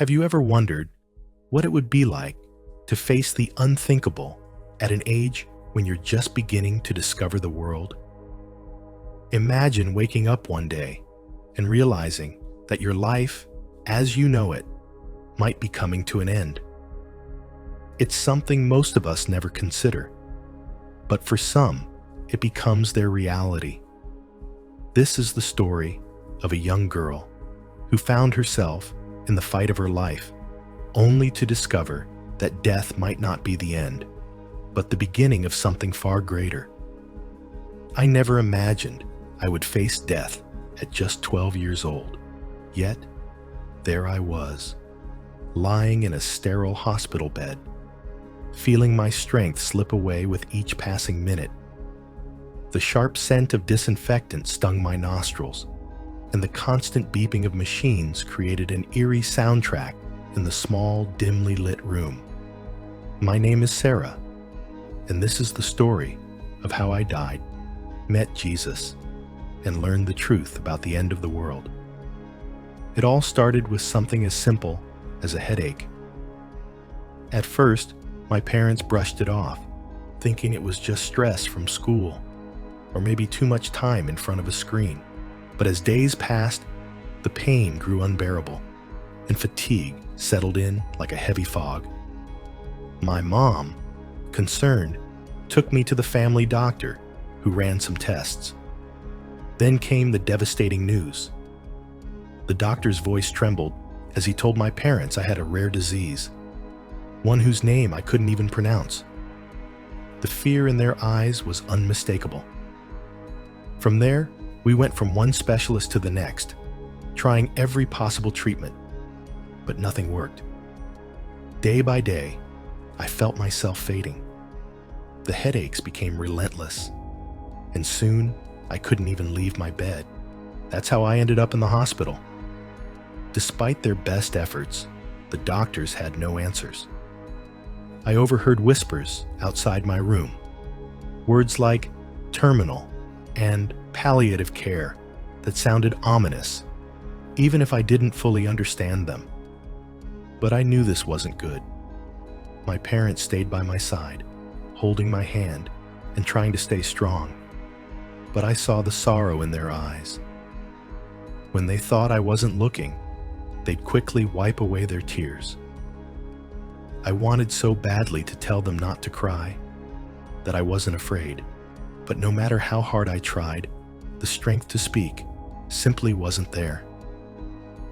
Have you ever wondered what it would be like to face the unthinkable at an age when you're just beginning to discover the world? Imagine waking up one day and realizing that your life, as you know it, might be coming to an end. It's something most of us never consider, but for some, it becomes their reality. This is the story of a young girl who found herself in the fight of her life, only to discover that death might not be the end, but the beginning of something far greater. I never imagined I would face death at just 12 years old, yet there I was, lying in a sterile hospital bed, feeling my strength slip away with each passing minute. The sharp scent of disinfectant stung my nostrils, and the constant beeping of machines created an eerie soundtrack in the small, dimly lit room. My name is Sarah, and this is the story of how I died, met Jesus, and learned the truth about the end of the world. It all started with something as simple as a headache. At first, my parents brushed it off, thinking it was just stress from school, or maybe too much time in front of a screen. But as days passed, the pain grew unbearable, and fatigue settled in like a heavy fog. My mom, concerned, took me to the family doctor, who ran some tests. Then came the devastating news. The doctor's voice trembled as he told my parents I had a rare disease, one whose name I couldn't even pronounce. The fear in their eyes was unmistakable. From there, we went from one specialist to the next, trying every possible treatment, but nothing worked. Day by day, I felt myself fading. The headaches became relentless, and soon I couldn't even leave my bed. That's how I ended up in the hospital. Despite their best efforts, the doctors had no answers. I overheard whispers outside my room, words like terminal and palliative care that sounded ominous, even if I didn't fully understand them. But I knew this wasn't good. My parents stayed by my side, holding my hand and trying to stay strong. But I saw the sorrow in their eyes. When they thought I wasn't looking, they'd quickly wipe away their tears. I wanted so badly to tell them not to cry, that I wasn't afraid. But no matter how hard I tried, the strength to speak simply wasn't there.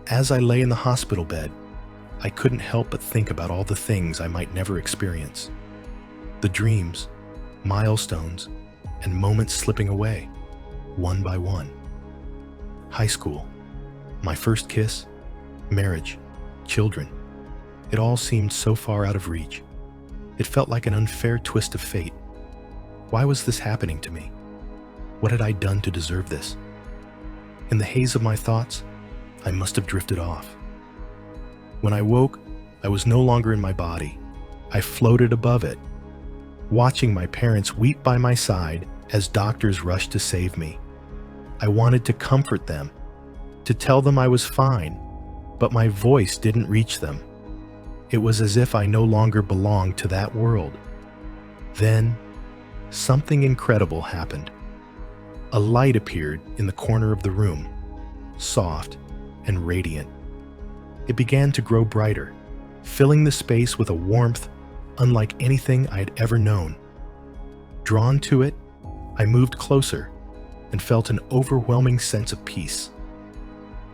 As I lay in the hospital bed, I couldn't help but think about all the things I might never experience. The dreams, milestones, and moments slipping away, one by one. High school, my first kiss, marriage, children. It all seemed so far out of reach. It felt like an unfair twist of fate. Why was this happening to me? What had I done to deserve this? In the haze of my thoughts, I must have drifted off. When I woke, I was no longer in my body. I floated above it, watching my parents weep by my side as doctors rushed to save me. I wanted to comfort them, to tell them I was fine, but my voice didn't reach them. It was as if I no longer belonged to that world. Then, something incredible happened. A light appeared in the corner of the room, soft and radiant. It began to grow brighter, filling the space with a warmth unlike anything I had ever known. Drawn to it, I moved closer and felt an overwhelming sense of peace.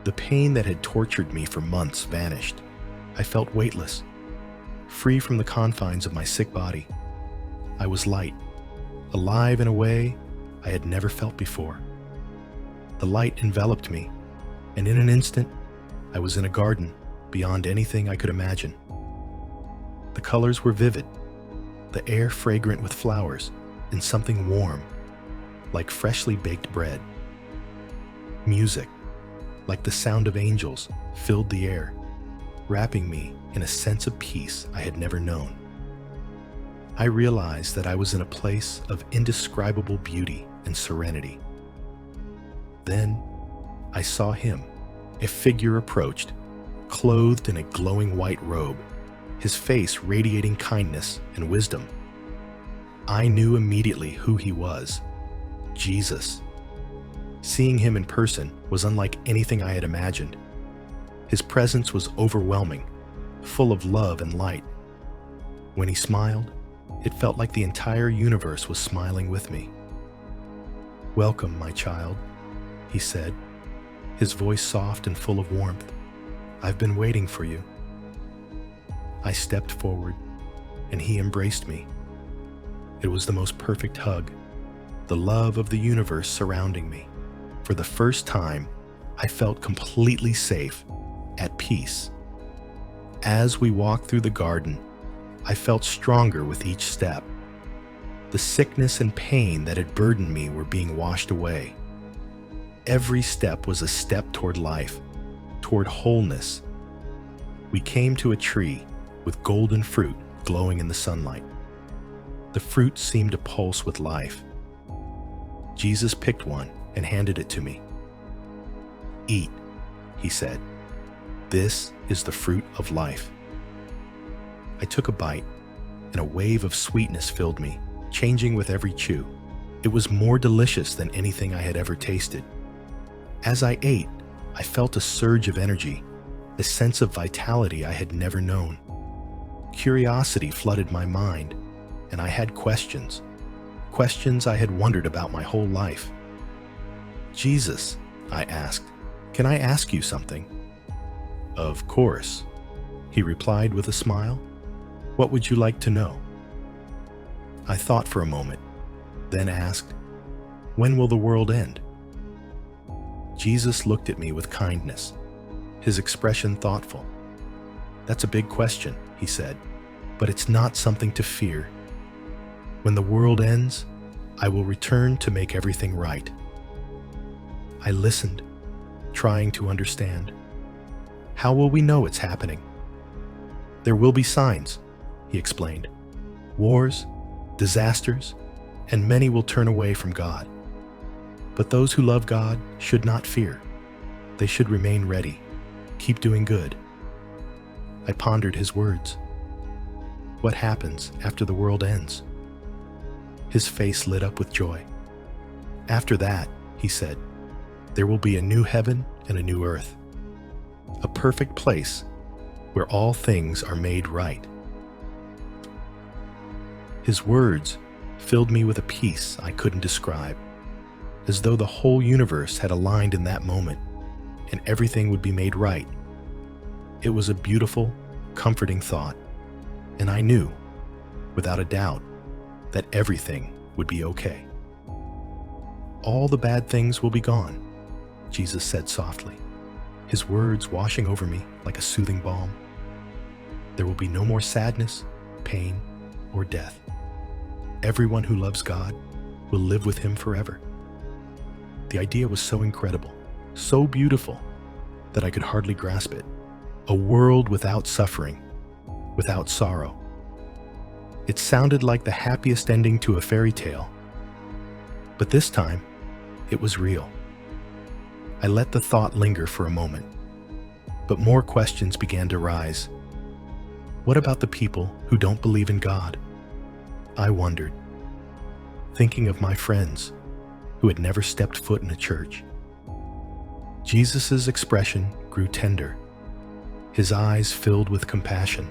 The pain that had tortured me for months vanished. I felt weightless, free from the confines of my sick body. I was light, alive in a way I had never felt before. The light enveloped me, and in an instant, I was in a garden beyond anything I could imagine. The colors were vivid, the air fragrant with flowers and something warm, like freshly baked bread. Music, like the sound of angels, filled the air, wrapping me in a sense of peace I had never known. I realized that I was in a place of indescribable beauty and serenity. Then I saw him. A figure approached, clothed in a glowing white robe, his face radiating kindness and wisdom. I knew immediately who he was: Jesus. Seeing him in person was unlike anything I had imagined. His presence was overwhelming, full of love and light. When he smiled, it felt like the entire universe was smiling with me. "Welcome, my child," he said, his voice soft and full of warmth. "I've been waiting for you." I stepped forward, and he embraced me. It was the most perfect hug, the love of the universe surrounding me. For the first time, I felt completely safe, at peace. As we walked through the garden, I felt stronger with each step. The sickness and pain that had burdened me were being washed away. Every step was a step toward life, toward wholeness. We came to a tree with golden fruit glowing in the sunlight. The fruit seemed to pulse with life. Jesus picked one and handed it to me. "Eat," he said. "This is the fruit of life." I took a bite, and a wave of sweetness filled me, changing with every chew. It was more delicious than anything I had ever tasted. As I ate, I felt a surge of energy, a sense of vitality I had never known. Curiosity flooded my mind, and I had questions I had wondered about my whole life. "Jesus," I asked, "can I ask you something?" "Of course," he replied with a smile. "What would you like to know?" I thought for a moment, then asked, "When will the world end?" Jesus looked at me with kindness, his expression thoughtful. "That's a big question," he said, "but it's not something to fear. When the world ends, I will return to make everything right." I listened, trying to understand. "How will we know it's happening?" "There will be signs," he explained. "Wars, disasters, and many will turn away from God. But those who love God should not fear. They should remain ready, keep doing good." I pondered his words. What happens after the world ends? His face lit up with joy. "After that," he said, "there will be a new heaven and a new earth, a perfect place where all things are made right." His words filled me with a peace I couldn't describe, as though the whole universe had aligned in that moment, and everything would be made right. It was a beautiful, comforting thought, and I knew, without a doubt, that everything would be okay. "All the bad things will be gone," Jesus said softly, his words washing over me like a soothing balm. "There will be no more sadness, pain, or death. Everyone who loves God will live with him forever." The idea was so incredible, so beautiful, that I could hardly grasp it. A world without suffering, without sorrow. It sounded like the happiest ending to a fairy tale. But this time, it was real. I let the thought linger for a moment, but more questions began to rise. What about the people who don't believe in God? I wondered, thinking of my friends who had never stepped foot in a church. Jesus' expression grew tender, his eyes filled with compassion.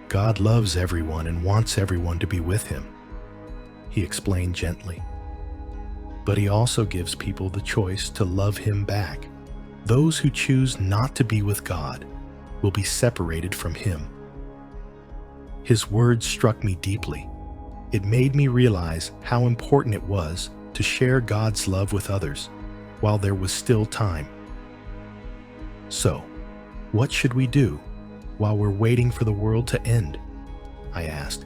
God loves everyone and wants everyone to be with him, he explained gently. But he also gives people the choice to love him back. Those who choose not to be with God will be separated from him. His words struck me deeply. It made me realize how important it was to share God's love with others while there was still time. So, what should we do while we're waiting for the world to end? I asked,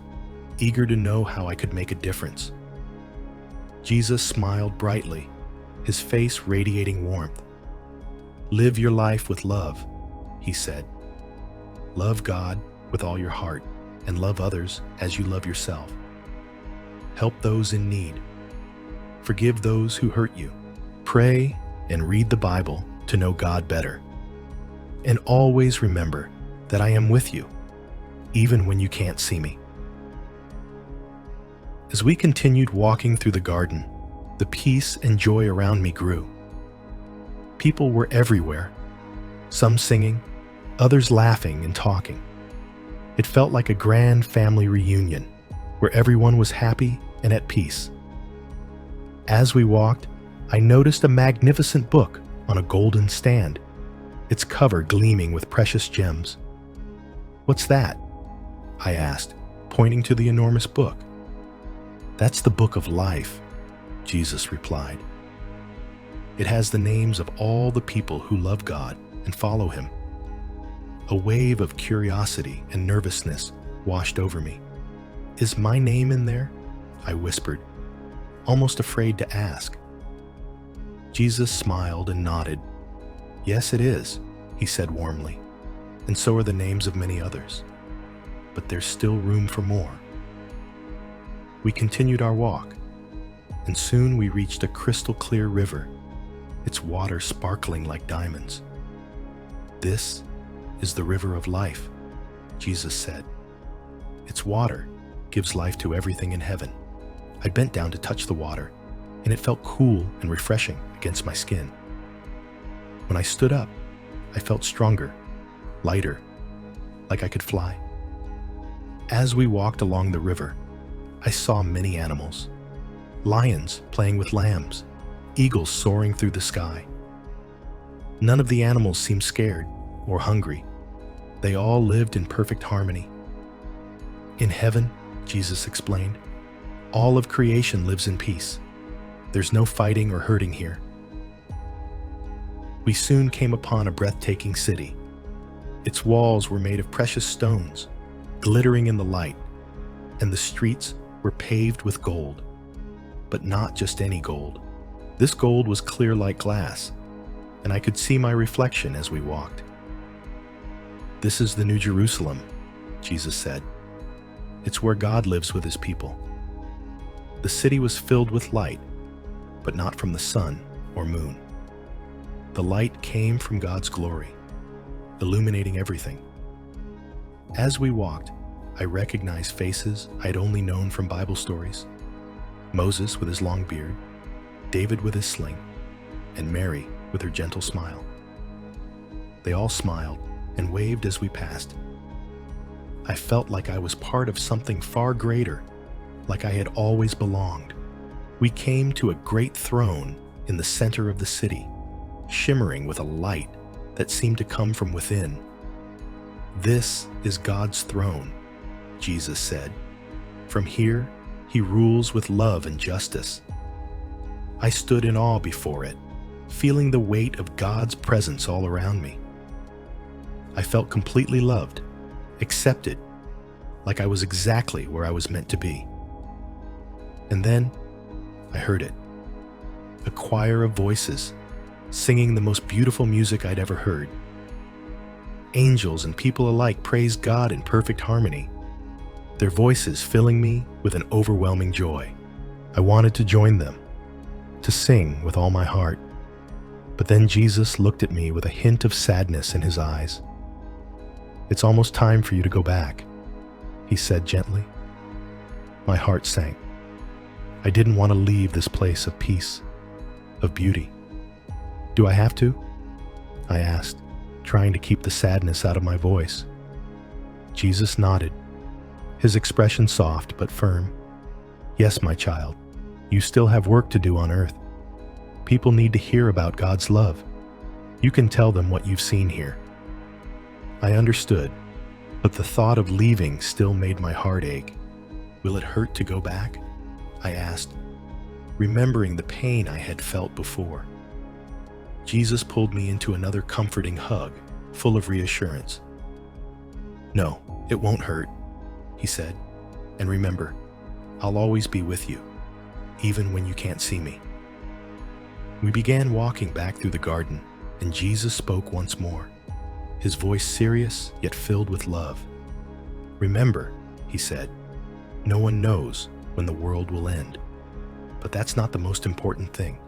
eager to know how I could make a difference. Jesus smiled brightly, his face radiating warmth. Live your life with love, he said. Love God with all your heart and love others as you love yourself. Help those in need. Forgive those who hurt you. Pray and read the Bible to know God better. And always remember that I am with you, even when you can't see me. As we continued walking through the garden, the peace and joy around me grew. People were everywhere, some singing, others laughing and talking. It felt like a grand family reunion where everyone was happy and at peace. As we walked, I noticed a magnificent book on a golden stand, its cover gleaming with precious gems. "What's that?" I asked, pointing to the enormous book. "That's the book of life," Jesus replied. "It has the names of all the people who love God and follow Him." A wave of curiosity and nervousness washed over me. "Is my name in there?" I whispered, almost afraid to ask. Jesus smiled and nodded. "Yes, it is," he said warmly, "and so are the names of many others. But there's still room for more." We continued our walk, and soon we reached a crystal-clear river, its water sparkling like diamonds. "This is the river of life," Jesus said. "Its water gives life to everything in heaven." I bent down to touch the water, and it felt cool and refreshing against my skin. When I stood up, I felt stronger, lighter, like I could fly. As we walked along the river, I saw many animals. Lions playing with lambs, eagles soaring through the sky. None of the animals seemed scared or hungry. They all lived in perfect harmony. "In heaven," Jesus explained, "all of creation lives in peace. There's no fighting or hurting here." We soon came upon a breathtaking city. Its walls were made of precious stones, glittering in the light, and the streets were paved with gold. But not just any gold. This gold was clear like glass, and I could see my reflection as we walked. "This is the New Jerusalem," Jesus said. "It's where God lives with His people." The city was filled with light, but not from the sun or moon. The light came from God's glory, illuminating everything. As we walked, I recognized faces I had only known from Bible stories. Moses with his long beard, David with his sling, and Mary with her gentle smile. They all smiled and waved as we passed. I felt like I was part of something far greater, like I had always belonged. We came to a great throne in the center of the city, shimmering with a light that seemed to come from within. "This is God's throne," Jesus said. "From here, He rules with love and justice." I stood in awe before it, feeling the weight of God's presence all around me. I felt completely loved, accepted, like I was exactly where I was meant to be. And then I heard it. A choir of voices, singing the most beautiful music I'd ever heard. Angels and people alike praised God in perfect harmony, their voices filling me with an overwhelming joy. I wanted to join them, to sing with all my heart. But then Jesus looked at me with a hint of sadness in His eyes. "It's almost time for you to go back," He said gently. My heart sank. I didn't want to leave this place of peace, of beauty. "Do I have to?" I asked, trying to keep the sadness out of my voice. Jesus nodded, His expression soft but firm. "Yes, my child, you still have work to do on earth. People need to hear about God's love. You can tell them what you've seen here." I understood, but the thought of leaving still made my heart ache. "Will it hurt to go back?" I asked, remembering the pain I had felt before. Jesus pulled me into another comforting hug, full of reassurance. "No, it won't hurt," He said. "And remember, I'll always be with you, even when you can't see me." We began walking back through the garden, and Jesus spoke once more, His voice serious yet filled with love. "Remember," He said, "no one knows when the world will end. But that's not the most important thing.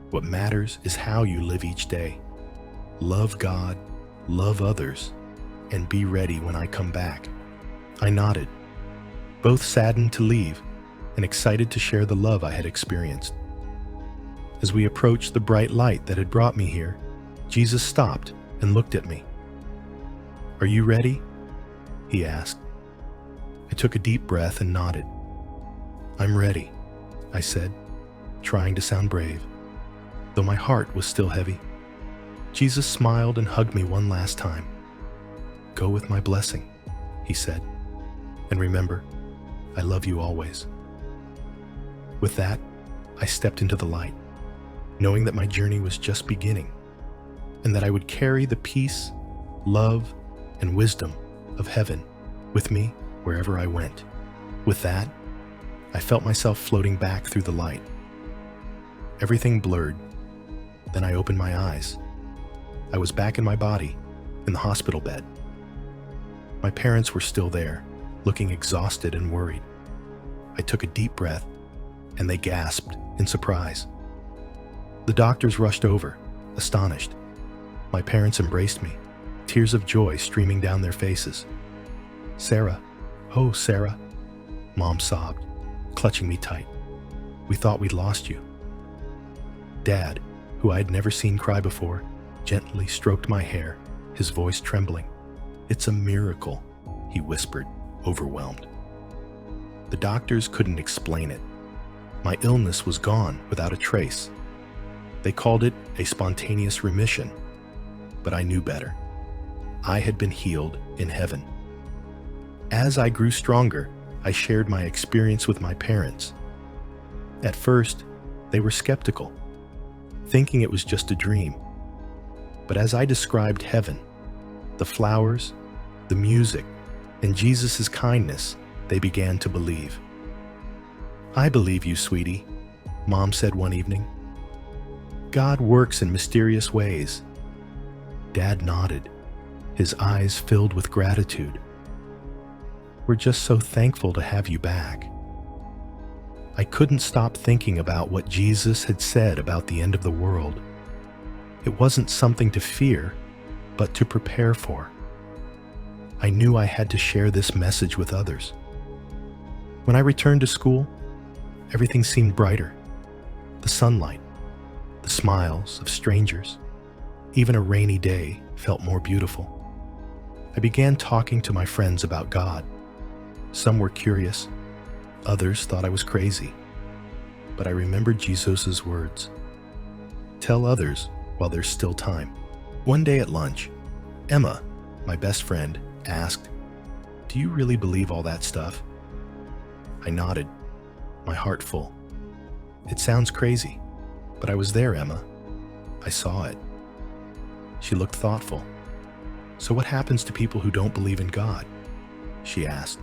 What matters is how you live each day. Love God, love others, and be ready when I come back. I nodded, both saddened to leave and excited to share the love I had experienced. As we approached the bright light that had brought me here, Jesus stopped and looked at me. "Are you ready?" he asked. I took a deep breath and nodded. "I'm ready," I said, trying to sound brave, though my heart was still heavy. Jesus smiled and hugged me one last time. "Go with my blessing," he said, "and remember, I love you always." With that, I stepped into the light, knowing that my journey was just beginning, and that I would carry the peace, love, and wisdom of heaven with me wherever I went. With that, I felt myself floating back through the light. Everything blurred. Then I opened my eyes. I was back in my body, in the hospital bed. My parents were still there, looking exhausted and worried. I took a deep breath, and they gasped in surprise. The doctors rushed over, astonished. My parents embraced me, tears of joy streaming down their faces. "Sarah, oh Sarah," Mom sobbed, clutching me tight. "We thought we'd lost you." Dad, who I had never seen cry before, gently stroked my hair, his voice trembling. "It's a miracle," he whispered, overwhelmed. The doctors couldn't explain it. My illness was gone without a trace. They called it a spontaneous remission, but I knew better. I had been healed in heaven. As I grew stronger, I shared my experience with my parents. At first, they were skeptical, thinking it was just a dream. But as I described heaven, the flowers, the music, and Jesus' kindness, they began to believe. "I believe you, sweetie," Mom said one evening. "God works in mysterious ways." Dad nodded, his eyes filled with gratitude. "We're just so thankful to have you back." I couldn't stop thinking about what Jesus had said about the end of the world. It wasn't something to fear, but to prepare for. I knew I had to share this message with others. When I returned to school, everything seemed brighter. The sunlight, the smiles of strangers, even a rainy day felt more beautiful. I began talking to my friends about God. Some were curious, others thought I was crazy. But I remembered Jesus' words. Tell others while there's still time. One day at lunch, Emma, my best friend, asked, "Do you really believe all that stuff?" I nodded, my heart full. "It sounds crazy, but I was there, Emma. I saw it." She looked thoughtful. "So what happens to people who don't believe in God?" she asked.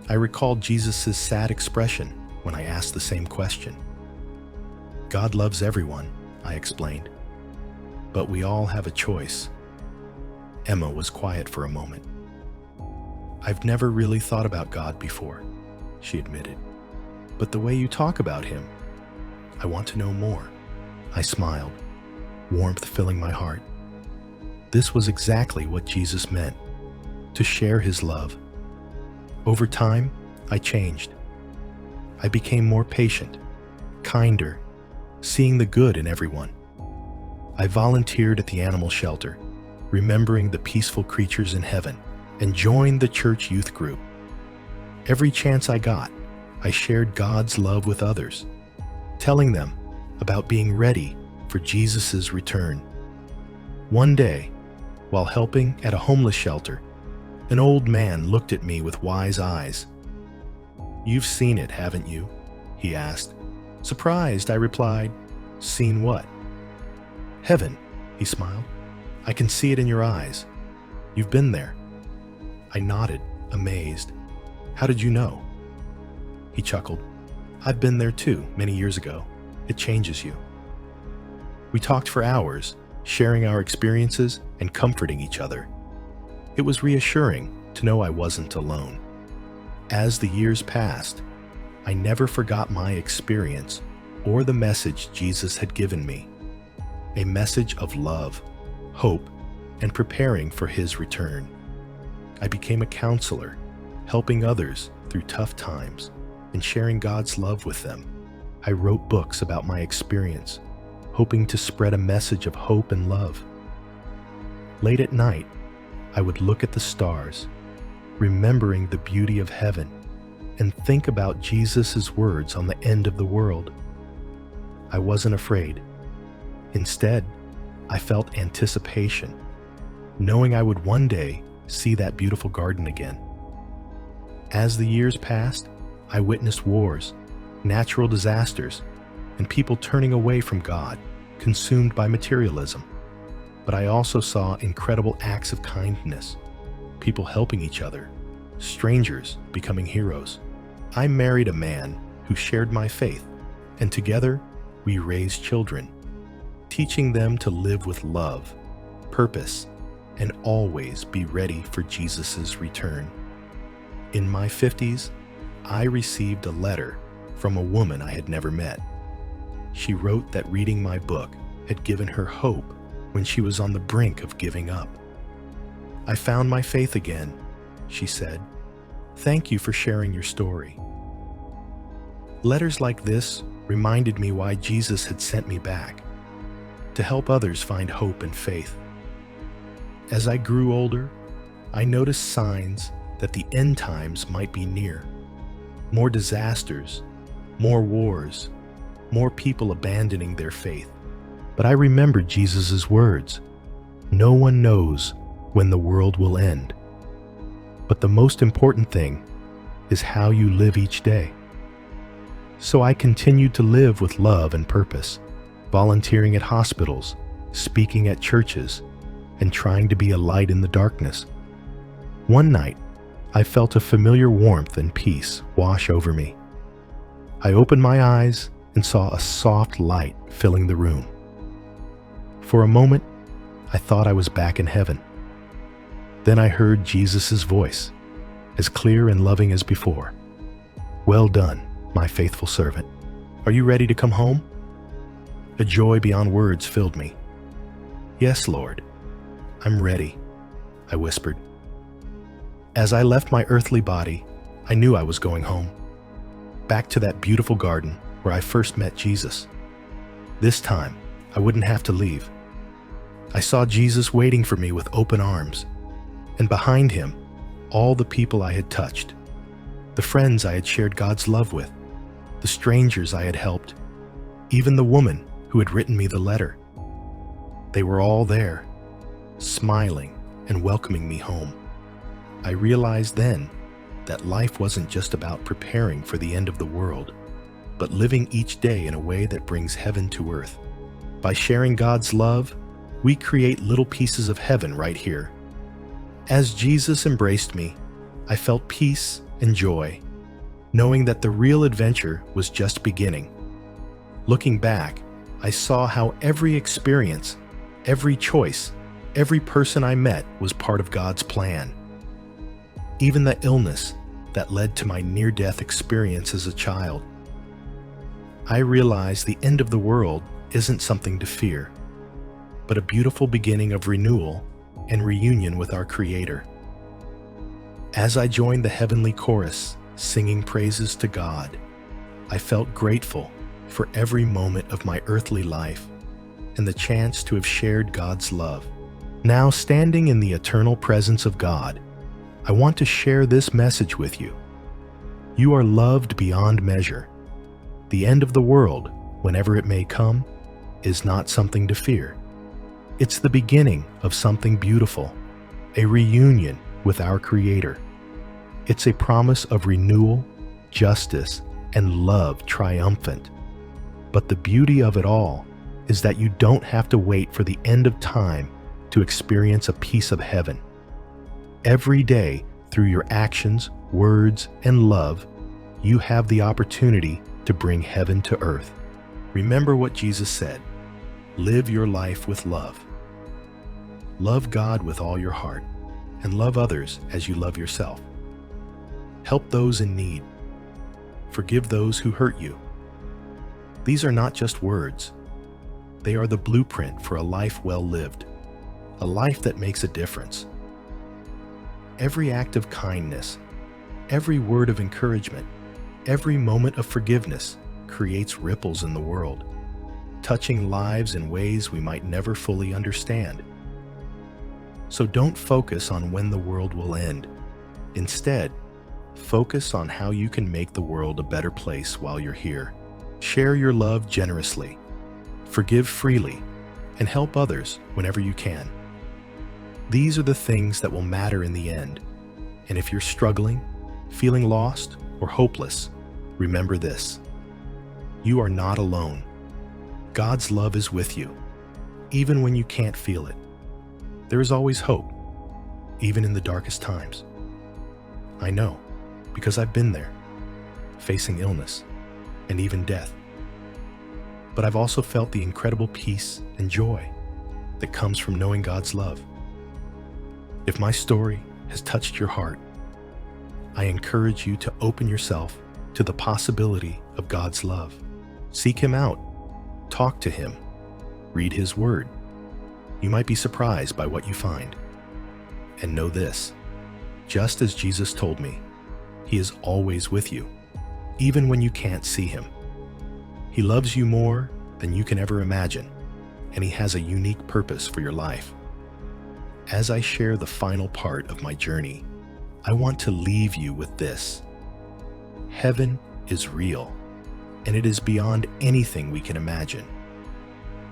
I recalled Jesus' sad expression when I asked the same question. "God loves everyone," I explained, "but we all have a choice." Emma was quiet for a moment. "I've never really thought about God before," she admitted. "But the way you talk about him, I want to know more." I smiled, warmth filling my heart. This was exactly what Jesus meant, to share his love. Over time, I changed. I became more patient, kinder, seeing the good in everyone. I volunteered at the animal shelter, remembering the peaceful creatures in heaven, and joined the church youth group. Every chance I got, I shared God's love with others, telling them about being ready for Jesus' return. One day, while helping at a homeless shelter, an old man looked at me with wise eyes. "You've seen it, haven't you?" he asked. Surprised, I replied, "Seen what?" "Heaven," he smiled. "I can see it in your eyes. You've been there." I nodded, amazed. "How did you know?" He chuckled. "I've been there too, many years ago. It changes you." We talked for hours, sharing our experiences and comforting each other. It was reassuring to know I wasn't alone. As the years passed, I never forgot my experience or the message Jesus had given me. A message of love, hope, and preparing for his return. I became a counselor, helping others through tough times and sharing God's love with them. I wrote books about my experience, hoping to spread a message of hope and love. Late at night, I would look at the stars, remembering the beauty of heaven, and think about Jesus' words on the end of the world. I wasn't afraid. Instead, I felt anticipation, knowing I would one day see that beautiful garden again. As the years passed, I witnessed wars, natural disasters, and people turning away from God, consumed by materialism. But I also saw incredible acts of kindness, people helping each other, strangers becoming heroes. I married a man who shared my faith, and together we raised children, teaching them to live with love, purpose, and always be ready for Jesus' return. In my 50s, I received a letter from a woman I had never met. She wrote that reading my book had given her hope when she was on the brink of giving up. "I found my faith again," she said. "Thank you for sharing your story." Letters like this reminded me why Jesus had sent me back, to help others find hope and faith. As I grew older, I noticed signs that the end times might be near. More disasters, more wars, more people abandoning their faith. But I remembered Jesus' words, "No one knows when the world will end." But the most important thing is how you live each day. So I continued to live with love and purpose, volunteering at hospitals, speaking at churches, and trying to be a light in the darkness. One night, I felt a familiar warmth and peace wash over me. I opened my eyes and saw a soft light filling the room. For a moment, I thought I was back in heaven. Then I heard Jesus' voice, as clear and loving as before. "Well done, my faithful servant. Are you ready to come home?" A joy beyond words filled me. "Yes, Lord, I'm ready," I whispered. As I left my earthly body, I knew I was going home, back to that beautiful garden where I first met Jesus. This time, I wouldn't have to leave. I saw Jesus waiting for me with open arms, and behind him, all the people I had touched, the friends I had shared God's love with, the strangers I had helped, even the woman who had written me the letter. They were all there, smiling and welcoming me home. I realized then that life wasn't just about preparing for the end of the world, but living each day in a way that brings heaven to earth. By sharing God's love, we create little pieces of heaven right here. As Jesus embraced me, I felt peace and joy, knowing that the real adventure was just beginning. Looking back, I saw how every experience, every choice, every person I met was part of God's plan. Even the illness that led to my near-death experience as a child. I realized the end of the world isn't something to fear, but a beautiful beginning of renewal and reunion with our Creator. As I joined the heavenly chorus, singing praises to God, I felt grateful for every moment of my earthly life and the chance to have shared God's love. Now, standing in the eternal presence of God, I want to share this message with you. You are loved beyond measure. The end of the world, whenever it may come, is not something to fear. It's the beginning of something beautiful, a reunion with our Creator. It's a promise of renewal, justice, and love triumphant. But the beauty of it all is that you don't have to wait for the end of time to experience a piece of heaven. Every day, through your actions, words, and love, you have the opportunity to bring heaven to earth. Remember what Jesus said, "Live your life with love." Love God with all your heart, and love others as you love yourself. Help those in need. Forgive those who hurt you. These are not just words. They are the blueprint for a life well lived, a life that makes a difference. Every act of kindness, every word of encouragement, every moment of forgiveness creates ripples in the world, touching lives in ways we might never fully understand. So don't focus on when the world will end. Instead, focus on how you can make the world a better place while you're here. Share your love generously, forgive freely, and help others whenever you can. These are the things that will matter in the end. And if you're struggling, feeling lost, or hopeless, remember this: you are not alone. God's love is with you, even when you can't feel it. There is always hope, even in the darkest times. I know, because I've been there, facing illness and even death. But I've also felt the incredible peace and joy that comes from knowing God's love. If my story has touched your heart, I encourage you to open yourself to the possibility of God's love. Seek Him out, talk to Him, read His Word. You might be surprised by what you find. And know this: just as Jesus told me, He is always with you, even when you can't see Him. He loves you more than you can ever imagine, and He has a unique purpose for your life. As I share the final part of my journey, I want to leave you with this: heaven is real, and it is beyond anything we can imagine.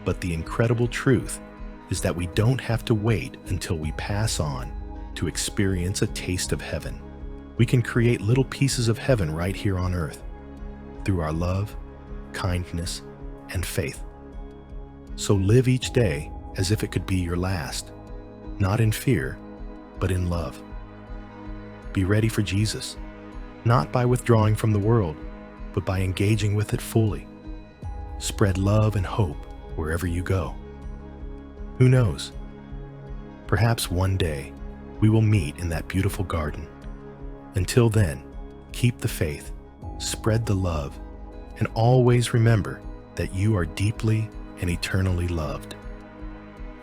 But the incredible truth is that we don't have to wait until we pass on to experience a taste of heaven. We can create little pieces of heaven right here on earth through our love, kindness, and faith. So live each day as if it could be your last, not in fear, but in love. Be ready for Jesus, not by withdrawing from the world, but by engaging with it fully. Spread love and hope wherever you go. Who knows? Perhaps one day we will meet in that beautiful garden. Until then, keep the faith, spread the love, and always remember that you are deeply and eternally loved.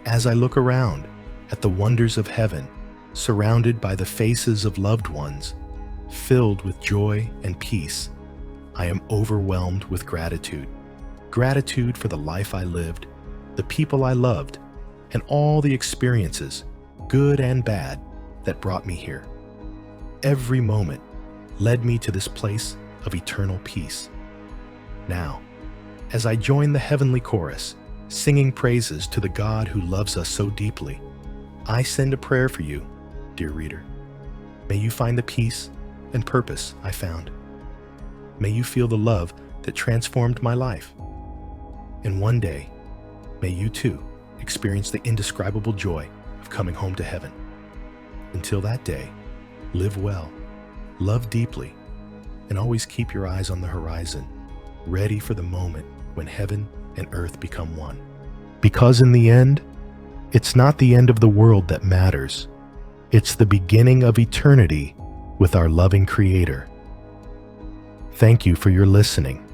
As I look around at the wonders of heaven, surrounded by the faces of loved ones, filled with joy and peace, I am overwhelmed with gratitude. Gratitude for the life I lived, the people I loved, and all the experiences, good and bad, that brought me here. Every moment led me to this place of eternal peace. Now, as I join the heavenly chorus, singing praises to the God who loves us so deeply, I send a prayer for you, dear reader. May you find the peace and purpose I found. May you feel the love that transformed my life. And one day, may you too experience the indescribable joy of coming home to heaven. Until that day, live well, love deeply, and always keep your eyes on the horizon, ready for the moment when heaven and earth become one. Because in the end, it's not the end of the world that matters. It's the beginning of eternity with our loving Creator. Thank you for your listening.